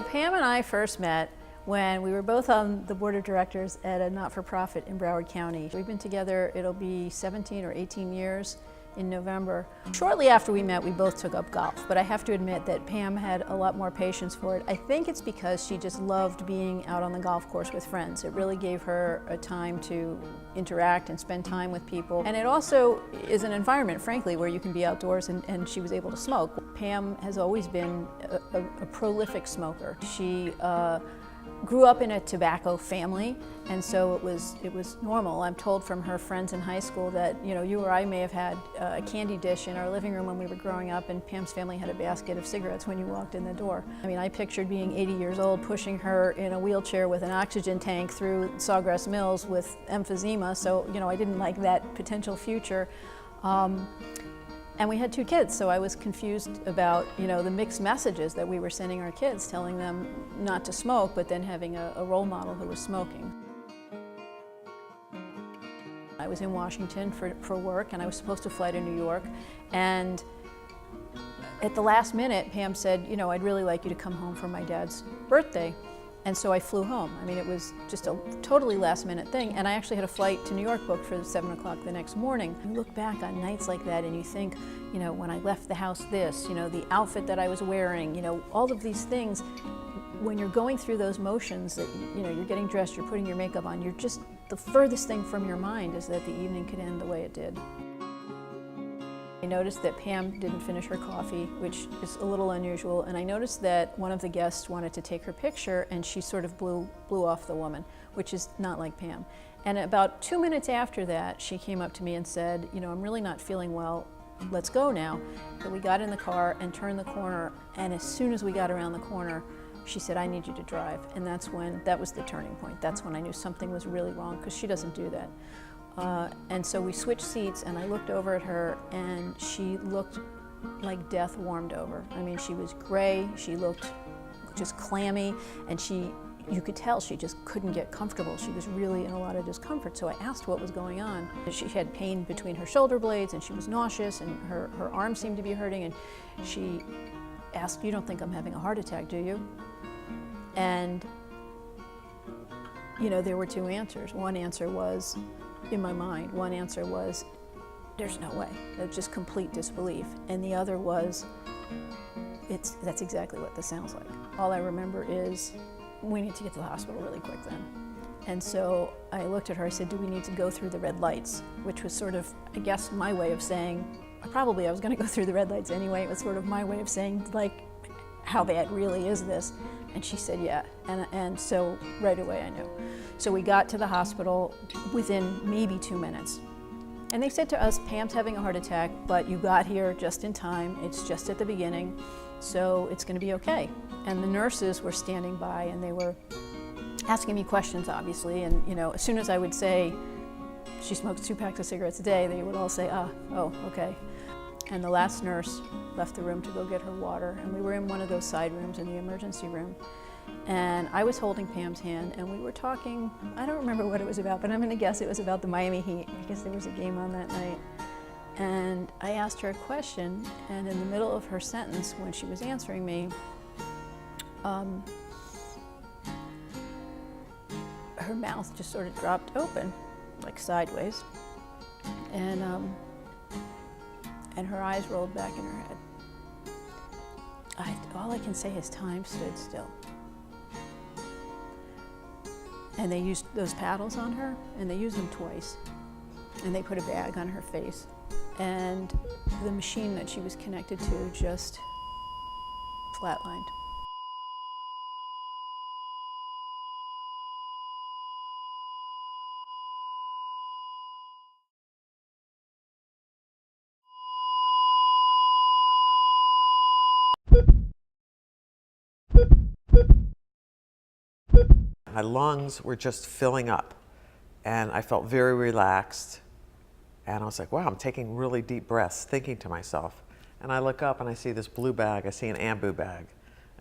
Pam and I first met when we were both on the board of directors at a not-for-profit in Broward County. We've been together, it'll be 17 or 18 years in November. Shortly after we met, we both took up golf, but I have to admit that Pam had a lot more patience for it. I think it's because she just loved being out on the golf course with friends. It really gave her a time to interact and spend time with people. And it also is an environment, frankly, where you can be outdoors, and she was able to smoke. Pam has always been a prolific smoker. She grew up in a tobacco family, and so it was normal. I'm told from her friends in high school that, you know, you or I may have had a candy dish in our living room when we were growing up, and Pam's family had a basket of cigarettes when you walked in the door. I mean, I pictured being 80 years old, pushing her in a wheelchair with an oxygen tank through Sawgrass Mills with emphysema, so, you know, I didn't like that potential future. And we had 2 kids, so I was confused about, you know, the mixed messages that we were sending our kids, telling them not to smoke, but then having a role model who was smoking. I was in Washington for work, and I was supposed to fly to New York, and at the last minute, Pam said, you know, I'd really like you to come home for my dad's birthday. And so I flew home. I mean, it was just a totally last minute thing, and I actually had a flight to New York booked for 7 o'clock the next morning. You look back on nights like that and you think, you know, when I left the house this, you know, the outfit that I was wearing, you know, all of these things, when you're going through those motions that, you know, you're getting dressed, you're putting your makeup on, you're just, the furthest thing from your mind is that the evening could end the way it did. I noticed that Pam didn't finish her coffee, which is a little unusual, and I noticed that one of the guests wanted to take her picture, and she sort of blew off the woman, which is not like Pam. And about 2 minutes after that, she came up to me and said, you know, I'm really not feeling well, let's go now. So we got in the car and turned the corner, and as soon as we got around the corner, she said, I need you to drive. And that was the turning point. That's when I knew something was really wrong, because she doesn't do that. And so we switched seats, and I looked over at her, and she looked like death warmed over. I mean, she was gray, she looked just clammy, and you could tell she just couldn't get comfortable. She was really in a lot of discomfort, so I asked what was going on. She had pain between her shoulder blades, and she was nauseous, and her arm seemed to be hurting, and she asked, you don't think I'm having a heart attack, do you? And, you know, there were 2 answers. One answer was, in my mind, one answer was, there's no way. That's just complete disbelief. And the other was, that's exactly what this sounds like. All I remember is, we need to get to the hospital really quick then. And so I looked at her, I said, do we need to go through the red lights? Which was sort of, I guess, my way of saying, probably I was gonna go through the red lights anyway. It was sort of my way of saying, like, how bad really is this? And she said, yeah. And so right away I knew. So we got to the hospital within maybe 2 minutes. And they said to us, Pam's having a heart attack, but you got here just in time. It's just at the beginning, so it's gonna be okay. And the nurses were standing by, and they were asking me questions, obviously. And, you know, as soon as I would say, she smokes 2 packs of cigarettes a day, they would all say, oh, okay. And the last nurse left the room to go get her water, and we were in one of those side rooms in the emergency room. And I was holding Pam's hand, and we were talking, I don't remember what it was about, but I'm gonna guess it was about the Miami Heat, because there was a game on that night. And I asked her a question, and in the middle of her sentence, when she was answering me, her mouth just sort of dropped open, like sideways. And her eyes rolled back in her head. All I can say is time stood still. And they used those paddles on her, and they used them twice. And they put a bag on her face. And the machine that she was connected to just flatlined. My lungs were just filling up, and I felt very relaxed. And I was like, wow, I'm taking really deep breaths, thinking to myself. And I look up and I see this blue bag, I see an Ambu bag.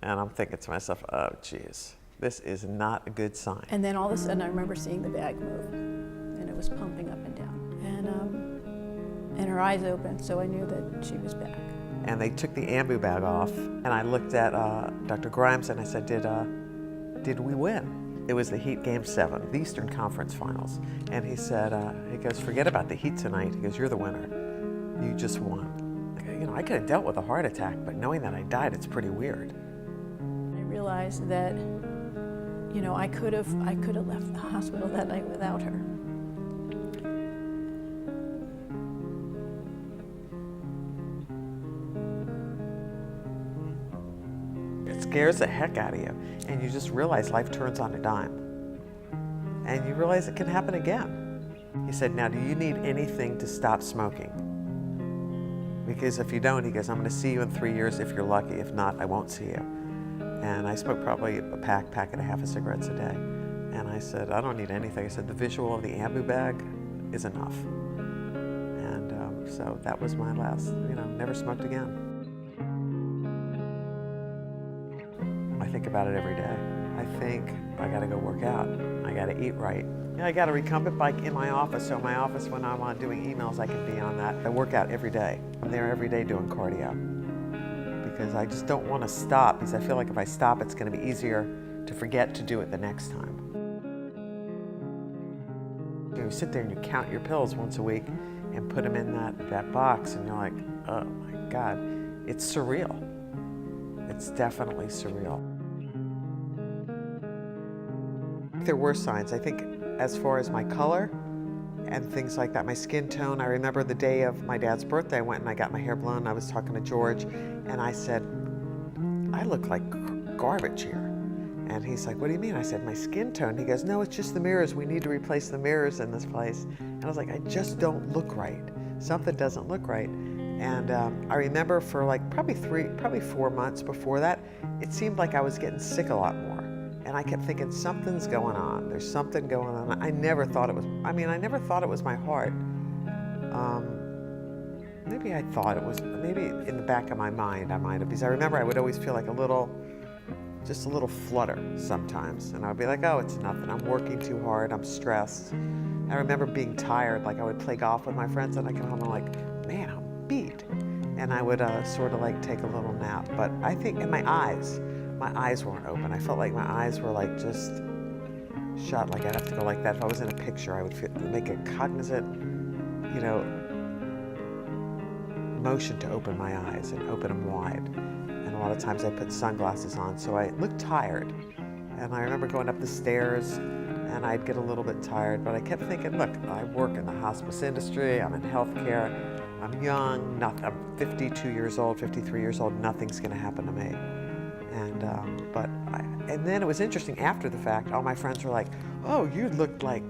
And I'm thinking to myself, oh geez, this is not a good sign. And then all of a sudden I remember seeing the bag move, and it was pumping up and down. And her eyes opened, so I knew that she was back. and they took the ambu bag off, and I looked at Dr. Grimes and I said, did we win? It was the Heat Game 7, the Eastern Conference Finals. And he said, he goes, forget about the Heat tonight. He goes, you're the winner. You just won. I go, you know, I could have dealt with a heart attack, but knowing that I died, it's pretty weird. I realized that, you know, I could have left the hospital that night without her. It scares the heck out of you, and you just realize life turns on a dime. And you realize it can happen again. He said, now do you need anything to stop smoking? Because if you don't, he goes, I'm going to see you in 3 years if you're lucky. If not, I won't see you. And I smoked probably a pack and a half of cigarettes a day. And I said, I don't need anything. I said, the visual of the ambu bag is enough. And so that was my last, you know, never smoked again. I think about it every day. I think I gotta go work out. I gotta eat right. You know, I got a recumbent bike in my office, so in my office when I'm doing emails, I can be on that. I work out every day. I'm there every day doing cardio because I just don't want to stop, because I feel like if I stop, it's gonna be easier to forget to do it the next time. You sit there and you count your pills once a week and put them in that box, and you're like, oh my God, it's surreal. It's definitely surreal. There were signs. I think as far as my color and things like that, my skin tone. I remember the day of my dad's birthday, I went and I got my hair blown. I was talking to George and I said, I look like garbage here. And he's like, what do you mean? I said, my skin tone. He goes, no, it's just the mirrors. We need to replace the mirrors in this place. And I was like, I just don't look right. Something doesn't look right. And I remember for like probably 4 months before that, it seemed like I was getting sick a lot more. And I kept thinking, something's going on. There's something going on. I never thought it was my heart. Maybe I thought it was, maybe in the back of my mind I might have, because I remember I would always feel like just a little flutter sometimes. And I would be like, oh, it's nothing. I'm working too hard. I'm stressed. I remember being tired. Like I would play golf with my friends and I come home and I'm like, man, I'm beat. And I would sort of like take a little nap. But I think in my eyes weren't open. I felt like my eyes were like just shut, like I'd have to go like that. If I was in a picture, I would make a cognizant, you know, motion to open my eyes and open them wide. And a lot of times I put sunglasses on, so I looked tired. And I remember going up the stairs and I'd get a little bit tired, but I kept thinking, look, I work in the hospice industry, I'm in healthcare, I'm young, I'm 52 years old, 53 years old, nothing's gonna happen to me. And then it was interesting after the fact, all my friends were like, oh, you looked like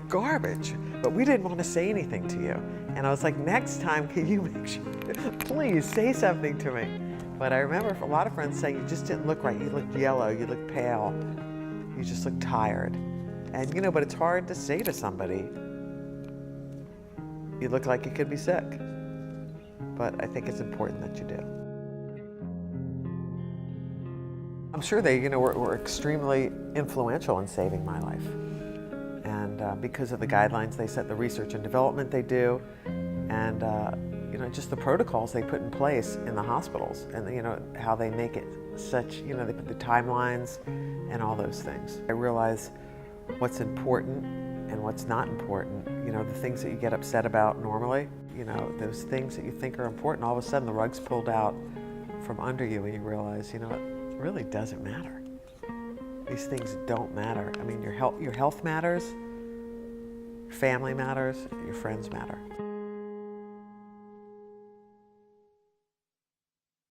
garbage, but we didn't want to say anything to you. And I was like, next time, can you make sure, please say something to me. But I remember a lot of friends saying, you just didn't look right. You looked yellow, you looked pale, you just looked tired. And you know, but it's hard to say to somebody, you look like you could be sick. But I think it's important that you do. I'm sure they, you know, were extremely influential in saving my life. And because of the guidelines they set, the research and development they do, and you know, just the protocols they put in place in the hospitals, and you know, how they make it such, you know, they put the timelines and all those things. I realize what's important and what's not important. You know, the things that you get upset about normally, you know, those things that you think are important, all of a sudden the rug's pulled out from under you and you realize, you know, it really doesn't matter. These things don't matter. I mean, your health matters, your family matters, your friends matter.